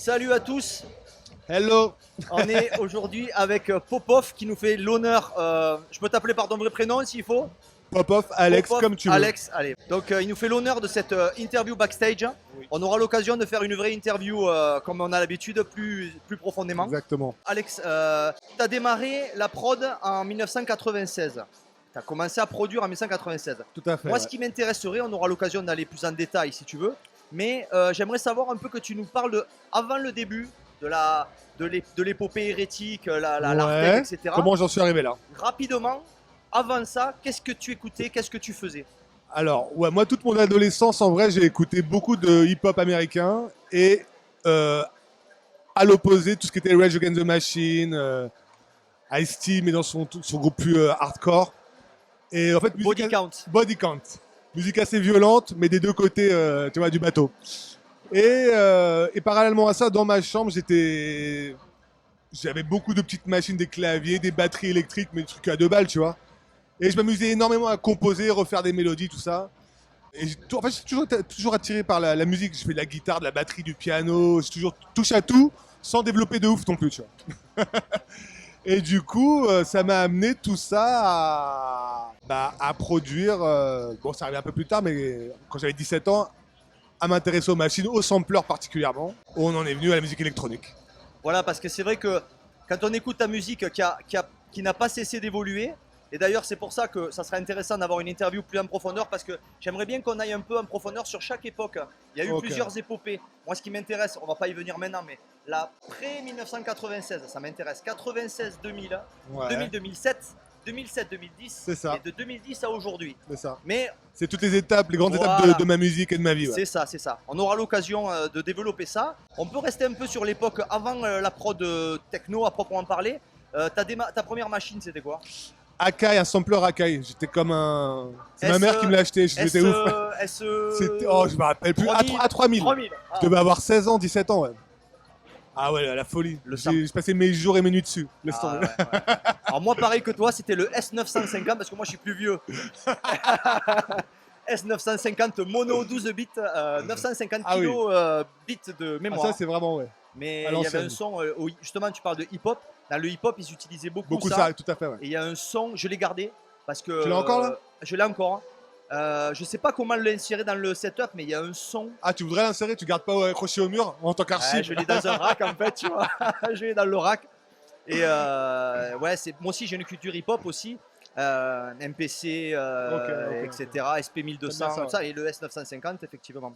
Salut à tous, Hello. on est aujourd'hui avec Popov qui nous fait l'honneur, je peux t'appeler par ton vrai prénom s'il faut. Popov, Alex, Popov, comme tu veux. Alex, allez. Donc il nous fait l'honneur de cette interview backstage. Oui. On aura l'occasion de faire une vraie interview comme on a l'habitude, plus profondément. Exactement. Alex, tu as démarré la prod en 1996. Tu as commencé à produire en 1996. Tout à fait. Moi, ouais. ce qui m'intéresserait, on aura l'occasion d'aller plus en détail si tu veux, mais j'aimerais savoir un peu que tu nous parles de, avant le début de l'épopée hérétique, l'Artec, etc. Comment j'en suis arrivé là? Rapidement, avant ça, qu'est-ce que tu écoutais, qu'est-ce que tu faisais? Alors, ouais, moi, toute mon adolescence, en vrai, j'ai écouté beaucoup de hip-hop américain et à l'opposé, tout ce qui était Rage Against the Machine, Ice-T, mais dans son groupe plus hardcore. Et en fait, Body Count. Body Count. Musique assez violente, mais des deux côtés, tu vois, du bateau. Et parallèlement à ça, dans ma chambre, j'avais beaucoup de petites machines, des claviers, des batteries électriques, mais des trucs à 2 balles, tu vois. Et je m'amusais énormément à composer, refaire des mélodies, tout ça. Et en fait, je suis toujours attiré par la musique. Je fais de la guitare, de la batterie, du piano. J'ai toujours touche à tout, sans développer de ouf non plus, tu vois. Et du coup, ça m'a amené tout ça à produire. Bon, ça arrivait un peu plus tard, mais quand j'avais 17 ans, à m'intéresser aux machines, aux sampleurs particulièrement. On en est venu à la musique électronique. Voilà, parce que c'est vrai que quand on écoute ta musique qui n'a pas cessé d'évoluer, et d'ailleurs c'est pour ça que ça serait intéressant d'avoir une interview plus en profondeur, parce que j'aimerais bien qu'on aille un peu en profondeur sur chaque époque. Il y a eu plusieurs épopées. Moi, ce qui m'intéresse, on va pas y venir maintenant, mais la pré-1996, ça m'intéresse. 96-2000, Ouais. 2000-2007, 2007-2010, C'est ça. et de 2010 à aujourd'hui. C'est ça. Mais C'est toutes les étapes, les grandes Voilà. étapes de ma musique et de ma vie. Ouais. c'est ça, c'est ça. On aura l'occasion de développer ça. On peut rester un peu sur l'époque avant la prod techno à proprement parler. Ta première machine, c'était quoi? Akai, un sampler Akai. J'étais comme un. C'est ma mère qui me l'a acheté. J'étais ouf. Oh, je me rappelle plus. 3000. À 3000. 3000. Ah. Je devais avoir 16 ans, 17 ans. Ouais. Ah ouais, la folie. Je passais mes jours et mes nuits dessus. Laisse Ah, tomber. ouais, ouais. Alors moi, pareil que toi, c'était le S950 parce que moi, je suis plus vieux. S950 mono 12 bits, 950 Ah oui. bits de Ah, mémoire. ça, c'est vraiment, ouais. Mais à il y avait l'ancienne. un son, justement, tu parles de hip-hop. Dans le hip-hop, ils utilisaient beaucoup Ça, tout à fait, ouais. Et il y a un son, je l'ai gardé parce que. Tu l'as encore, là? Je l'ai encore. Je sais pas comment l'insérer dans le setup, mais il y a un son. Ah, tu voudrais l'insérer, tu gardes pas accroché au mur en tant Ouais, qu'archive. je l'ai dans un rack en fait, tu vois. Je l'ai dans le rack. Et ouais, moi aussi j'ai une culture hip-hop aussi. MPC, Ok. etc. SP1200, C'est bien ça, tout ça, et le S950, effectivement.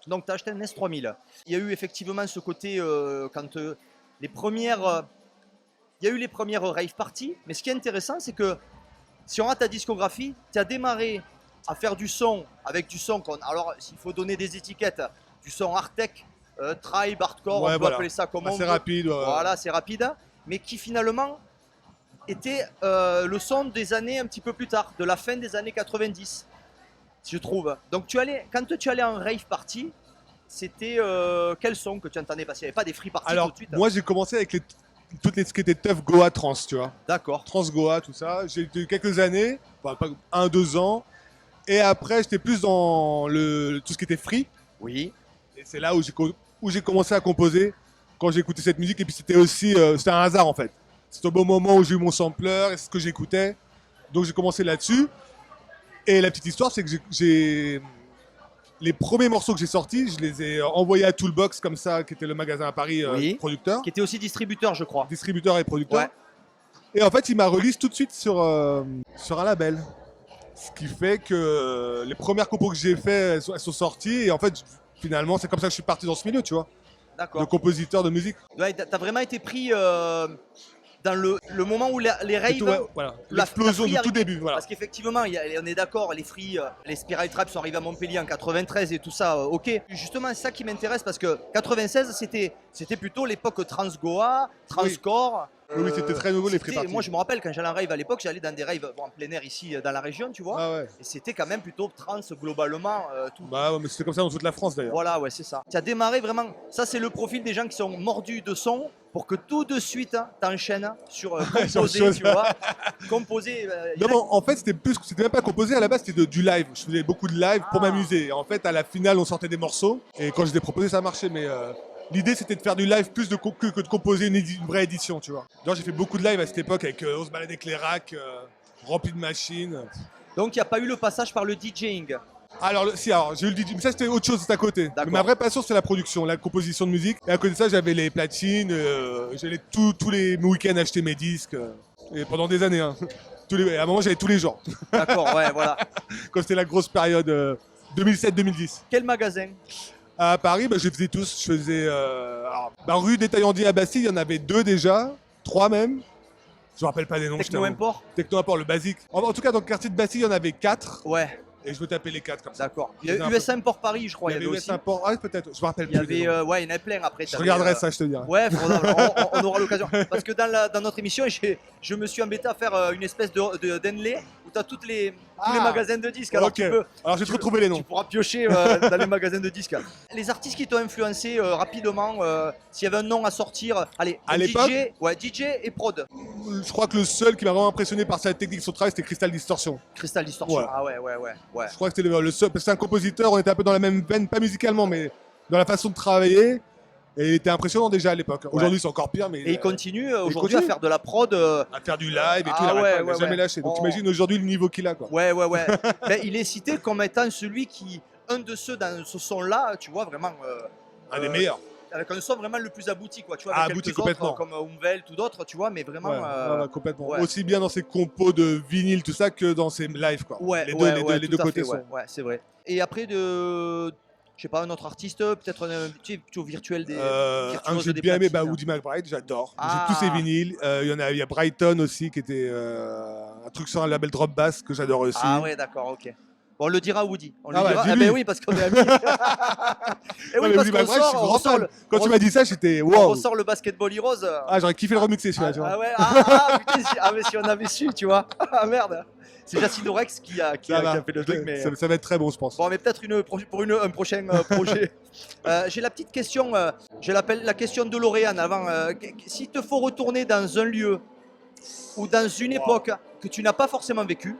Donc tu as acheté un S3000. Il y a eu effectivement ce côté, quand les premières. Il y a eu les premières rave parties, mais ce qui est intéressant, c'est que si on a ta discographie, tu as démarré à faire du son avec du son. Alors, s'il faut donner des étiquettes, du son Artec, tribe, hardcore, Ouais, on peut voilà. appeler ça comme on Assez veut. rapide. Voilà, c'est rapide, mais qui finalement était le son des années un petit peu plus tard, de la fin des années 90, je trouve. Donc, quand tu allais en rave party, c'était quel son que tu entendais? Parce qu'il n'y avait pas des free parties tout Alors, de suite. moi, j'ai commencé avec toutes les ce qui était Tough Goa Trans, tu vois. D'accord. Trans Goa, tout ça. J'ai eu quelques années, enfin, pas 1-2 ans. Et après, j'étais plus dans tout ce qui était free. Oui. Et c'est là où j'ai commencé à composer quand j'ai écouté cette musique. Et puis c'était aussi c'était un hasard en fait. C'était au bon moment où j'ai eu mon sampler et c'est ce que j'écoutais. Donc j'ai commencé là-dessus. Et la petite histoire, c'est que les premiers morceaux que j'ai sortis, je les ai envoyés à Toolbox comme ça, qui était le magasin à Paris Oui. producteur, Qui était aussi distributeur, je crois. distributeur et producteur. Ouais. Et en fait, il m'a release tout de suite sur un label. Ce qui fait que les premières compos que j'ai fait, elles sont sorties. Et en fait, finalement, c'est comme ça que je suis parti dans ce milieu, tu vois, de D'accord. compositeur de musique. Ouais, t'as vraiment été pris dans le moment où les Et raves. tout, ouais, voilà. la L'explosion free du tout arrivait. début. Voilà. Parce qu'effectivement, on est d'accord, les free, les Spiral Trap sont arrivés à Montpellier en 93 et tout ça, ok. Justement, c'est ça qui m'intéresse parce que 96, c'était plutôt l'époque Transgoa, Transcore. Oui, c'était très nouveau les free C'était- parties. Moi, je me rappelle quand j'allais en rave à l'époque, j'allais dans des raves en plein air ici dans la région, tu vois. Ah ouais. Et c'était quand même plutôt trans globalement. Tout. Bah ouais, mais c'était comme ça dans toute la France d'ailleurs. Voilà, ouais, c'est ça. Tu as démarré vraiment. Ça, c'est le profil des gens qui sont mordus de son pour que tout de suite, t'enchaînes sur composer, chose. tu vois. Composer. Non, mais en fait, c'était même pas composé à la base, c'était du live. Je faisais beaucoup de live pour Ah. m'amuser. Et en fait, à la finale, on sortait des morceaux. Et quand je les proposé, ça marchait. Mais l'idée c'était de faire du live plus que de composer une vraie édition, tu vois. Genre j'ai fait beaucoup de live à cette époque avec on se baladait avec les racks remplis de machines. Donc il n'y a pas eu le passage par le DJing. Alors, alors j'ai eu le DJ, mais ça c'était autre chose, c'était à côté. Mais ma vraie passion c'est la production, la composition de musique. Et à côté de ça j'avais les platines, j'allais tous les week-ends acheter mes disques. Et pendant des années, hein. À un moment j'avais tous les jours. D'accord, ouais, voilà. Quand c'était la grosse période 2007-2010. Quel magasin? À Paris, je les faisais tous. Je faisais rue des Taillandiers à Bastille, il y en avait 2 déjà, 3 même. Je me rappelle pas des noms. Techno Import. Techno Import, le basique. En tout cas, dans le quartier de Bastille, il y en avait 4. Ouais. Et je veux taper les 4 comme ça. D'accord. Il y a US Import Paris, je crois. Il y avait US aussi. Import, peut-être. Je me rappelle plus. Il y avait, il y en avait plein après. Je regarderai ça, je te dirai. Ouais, on aura l'occasion. Parce que dans notre émission, je me suis embêté à faire une espèce d'Henley où tu as tous les magasins de disques. Alors, alors je vais te retrouver les noms. Tu pourras piocher dans les magasins de disques. Les artistes qui t'ont influencé rapidement, s'il y avait un nom à sortir, allez, à l'époque, DJ et prod. Je crois que le seul qui m'a vraiment impressionné par sa technique de son travail, c'était Crystal Distortion. Crystal Distortion, ouais. Ah ouais. Je crois que c'était le seul, parce que c'est un compositeur, on était un peu dans la même veine, pas musicalement, mais dans la façon de travailler. Et il était impressionnant déjà à l'époque. Ouais. Aujourd'hui, c'est encore pire. Mais et il continue aujourd'hui à faire de la prod. À faire du live et tout. Il n'a jamais lâché. Donc t'imagines aujourd'hui le niveau qu'il a, quoi. Ouais. Ben, il est cité comme étant un de ceux dans ce son-là, tu vois, vraiment. Un des meilleurs. Avec un son vraiment le plus abouti, quoi. Tu vois, avec abouti complètement. Autres, comme Umwelt ou d'autres, tu vois, mais vraiment. Complètement. Ouais. Aussi bien dans ses compos de vinyle, tout ça, que dans ses lives, quoi. Les deux côtés sont. Ouais, c'est vrai. Et après, je sais pas, un autre artiste, peut-être plutôt virtuel des. Un que j'ai bien aimé, Woody McBride, j'adore. J'ai tous ses vinyles. Il y a Brighton aussi, qui était un truc sur un label drop bass que j'adore aussi. Ah ouais, d'accord, ok. Bon, on le dira à Woody. On le dira. Ah ben oui, parce qu'on est amis. Et oui, parce qu'on sort, quand tu m'as dit ça, j'étais wow. On ressort le Basketball Heroes. Ah, j'aurais kiffé le remixer celui-là, tu vois. Ah ouais, putain, mais si on avait su, tu vois. Ah merde. C'est Jacino Rex qui a fait le truc. Mais ça va être très bon, je pense. Bon, mais peut-être pour un prochain projet. J'ai la petite question, je l'appelle la question de Lauriane avant. S'il te faut retourner dans un lieu ou dans une époque que tu n'as pas forcément vécu.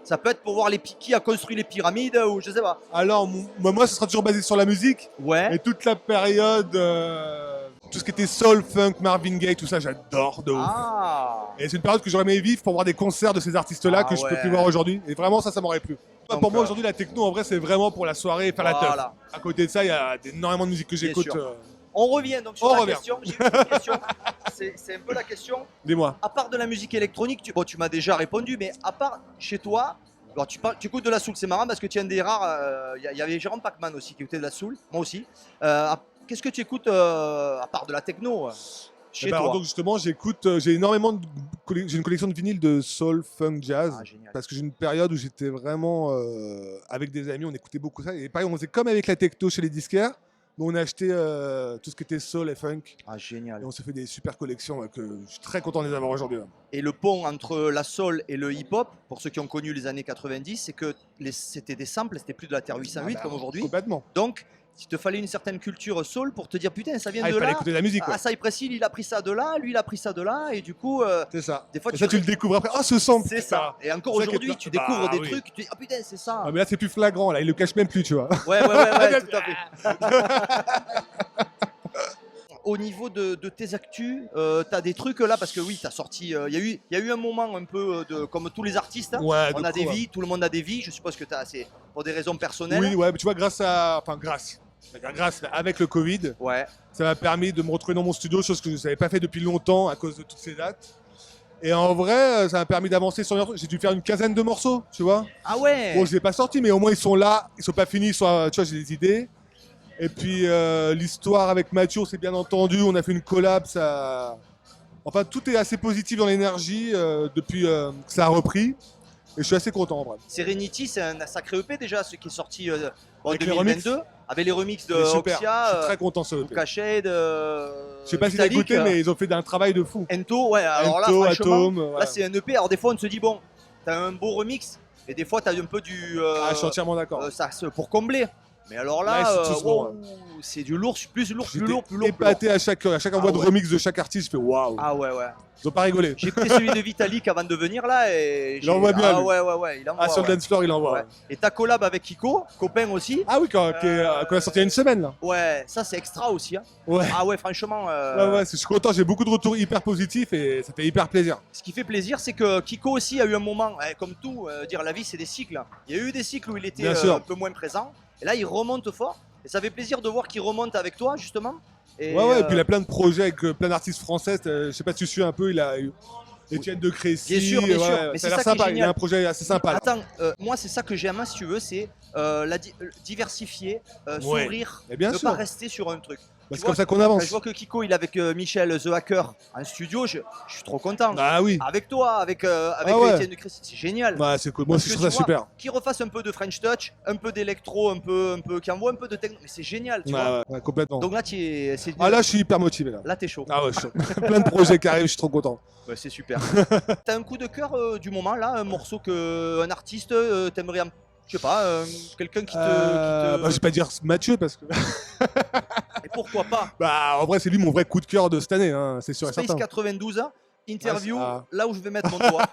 Ça peut être pour voir qui a construit les pyramides ou je sais pas. Alors moi ce sera toujours basé sur la musique. Ouais. Et toute la période, tout ce qui était soul, funk, Marvin Gaye, tout ça j'adore de ouf. Et c'est une période que j'aurais aimé vivre pour voir des concerts de ces artistes-là que je peux plus voir aujourd'hui. Et vraiment ça m'aurait plu. Donc, pour moi aujourd'hui la techno en vrai c'est vraiment pour la soirée et faire la teuf. À côté de ça il y a énormément de musique que j'écoute. On revient donc sur la question. J'ai une petite question. C'est un peu la question. Dis-moi. À part de la musique électronique, tu m'as déjà répondu, mais à part chez toi, alors tu écoutes de la soul, c'est marrant parce que tu es un des rares. Il y avait Jérôme Pacman aussi qui écoutait de la soul, moi aussi. Qu'est-ce que tu écoutes à part de la techno chez toi? Donc justement, j'ai énormément j'ai une collection de vinyles de soul, funk, jazz. Parce que j'ai une période où j'étais vraiment avec des amis, on écoutait beaucoup ça. Et pareil, on faisait comme avec la techno chez les disquaires. On a acheté tout ce qui était soul et funk. Génial. Et on s'est fait des super collections que je suis très content de les avoir aujourd'hui. Et le pont entre la soul et le hip-hop, pour ceux qui ont connu les années 90, c'est que c'était des samples, c'était plus de la Terre 808 comme aujourd'hui. Complètement. Donc, il te fallait une certaine culture soul pour te dire putain, ça vient de là. Il fallait écouter de la musique. Cypress Hill, il a pris ça de là, lui il a pris ça de là, et du coup. C'est ça. Des fois, tu le découvres après. Oh, ce sample. C'est ça. Et encore aujourd'hui, tu découvres des trucs, tu dis ah putain, c'est ça. Mais là, c'est plus flagrant, là, il le cache même plus, tu vois. Ouais, tout à fait. Au niveau de tes actus, t'as des trucs là parce que oui, t'as sorti. Il y a eu un moment un peu comme tous les artistes. On a des vies, tout le monde a des vies. Je suppose que c'est pour des raisons personnelles. Oui, mais tu vois, grâce avec le Covid, ça m'a permis de me retrouver dans mon studio, chose que je n'avais pas fait depuis longtemps à cause de toutes ces dates. Et en vrai, ça m'a permis d'avancer sur les morceaux. J'ai dû faire une quinzaine de morceaux, tu vois. Ah ouais. Bon, je les ai pas sortis, mais au moins ils sont là, ils sont pas finis. Tu vois, j'ai des idées. Et puis l'histoire avec Mathieu, c'est bien entendu. On a fait une collab. Enfin, tout est assez positif dans l'énergie depuis que ça a repris. Et je suis assez content en vrai. Serenity, c'est un sacré EP déjà, ce qui est sorti en 2022. Avec les remixes de Oxia. Je suis très content ce EP. Cachet, je sais pas si t'as écouté, mais ils ont fait un travail de fou. Ento, alors Ento, là, franchement, Atom, là c'est un EP. Alors des fois, on se dit, bon, t'as un beau remix, et des fois, t'as un peu du. Je suis entièrement d'accord. Pour combler. Mais alors Ouais, là, c'est tous bons, c'est du lourd, plus lourd, plus J'étais lourd, plus lourd. épaté à chaque envoi de ouais. remix de chaque artiste. Je fais waouh. Ah ouais, ouais. Ils ont pas rigolé. J'ai écouté celui de Vitalik avant de venir là et Il envoie bien, Ah lui. ouais, il envoie. Sur le ouais. dance floor, il envoie. Ouais. Et ta collab avec Kiko, copain aussi. Ah oui, qu'on a sorti il y a une semaine là. Ouais, ça c'est extra aussi. Hein. Ouais. Ah ouais, franchement. Ouais, je suis content, j'ai beaucoup de retours hyper positifs et ça fait hyper plaisir. Ce qui fait plaisir, c'est que Kiko aussi a eu un moment, comme tout, dire la vie c'est des cycles. Il y a eu des cycles où il était Bien sûr. un peu moins présent. Et là, il remonte fort. Et ça fait plaisir de voir qu'il remonte avec toi, justement. Et, Et puis il a plein de projets avec plein d'artistes français. Je sais pas si tu suis un peu, il a eu Étienne de Crécy. Bien sûr, bien sûr. Mais ça c'est a l'air ça qui est sympa, il y a génial. un projet assez sympa. Là. Attends, moi c'est ça que j'aime, si tu veux, c'est diversifier, Ouais. s'ouvrir, Mais bien ne sûr. pas rester sur un truc. Bah, Tu c'est comme vois, ça qu'on Quand avance. je vois que Kiko il est avec Michel The Hacker en studio, je suis trop content. Ah oui. Avec toi, avec ouais. Étienne de Crécy, c'est génial. Ouais, c'est cool. Moi aussi, je Parce que trouve ça tu vois, super. Qui refasse un peu de French Touch, un peu d'électro, un peu, qui envoie un peu de techno, mais c'est génial, tu vois. Ouais, complètement. Donc là, Là, je suis hyper motivé. Là, t'es chaud. Ah ouais, plein de projets qui arrivent, je suis trop content. Ouais, c'est super. T'as un coup de cœur du moment là, un morceau un artiste t'aimerais, je sais pas, quelqu'un qui te. Bah, je vais pas dire Mathieu parce que. Et pourquoi pas Bah, en vrai, c'est lui mon vrai coup de cœur de cette année, hein, c'est sûr et Space certain. 92, interview, Ouais, ça- là où je vais mettre mon doigt.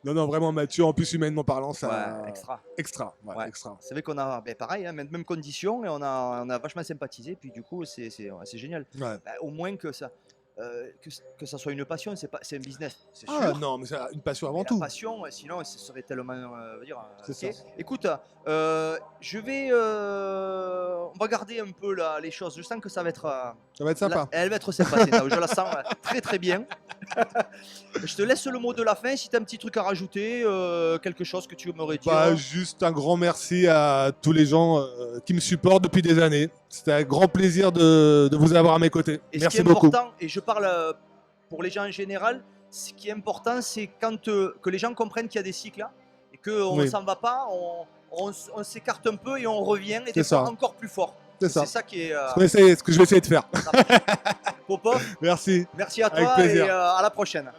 Non, vraiment, Mathieu, en plus, humainement parlant, ça. Ouais, extra. Extra. Ouais. Extra. C'est vrai qu'on a pareil, même condition et on a vachement sympathisé. Puis du coup, c'est génial. Ouais. Bah, au moins que ça soit une passion, c'est un business, c'est sûr. Ah non, mais c'est une passion avant Mais tout. la passion, sinon, ce serait tellement. C'est ok. ça. Écoute, je vais. On va garder un peu là, les choses. Je sens que ça va être. Ça va être sympa. Elle va être sympa, je la sens très très bien. Je te laisse le mot de la fin. Si tu as un petit truc à rajouter, quelque chose que tu aimerais dire. Bah, juste un grand merci à tous les gens qui me supportent depuis des années. C'était un grand plaisir de vous avoir à mes côtés. Et Merci ce qui est beaucoup. important, et je parle pour les gens en général, ce qui est important, c'est que les gens comprennent qu'il y a des cycles là, et qu'on ne Oui. s'en va pas, on s'écarte un peu et on revient, et des C'est fois ça. encore plus fort. C'est ça. C'est ça qui est. Ce que je vais essayer de faire. Popov, Merci. merci à Avec toi plaisir. et à la prochaine.